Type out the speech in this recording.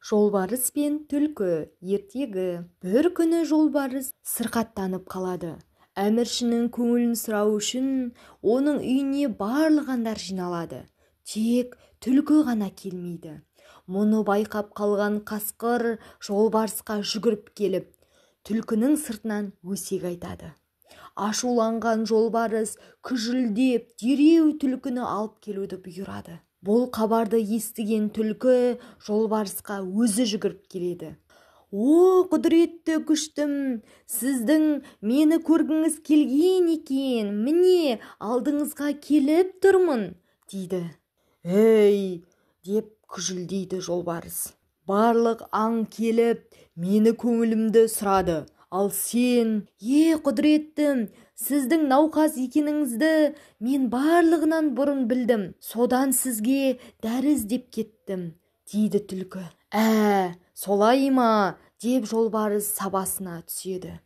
Жолбарыс пен түлкі ертегі. Бір күні жолбарыс сырқаттанып қалады. Әміршінің көңілін сұрау үшін оның үйіне барлығандар жиналады. Тек түлкі ғана келмейді. Мұны байқап қалған қасқыр жолбарысқа жүгіріп келіп, түлкінің сыртынан өсек айтады. Ашуланған жолбарыс күжілдеп дереу түлкіні алып келуді бұйырады. Бұл хабарды естіген түлкі жолбарысқа өзі жүгіріп келеді. «О, құдіретті күштім, сіздің мені көргіңіз келген екен, міне алдыңызға келіп тұрмын», дейді. «Ей!» деп күжілдейді жолбарыс. «Барлық аң келіп, мені көңілімді сұрады. Ал сен, құдіреттім, сіздің науқас екеніңізді мен барлығынан бұрын білдім. Содан сізге дәрі іздеп кеттім», дейді түлкі. «Солай ма?» деп жолбарыс сабасына түседі.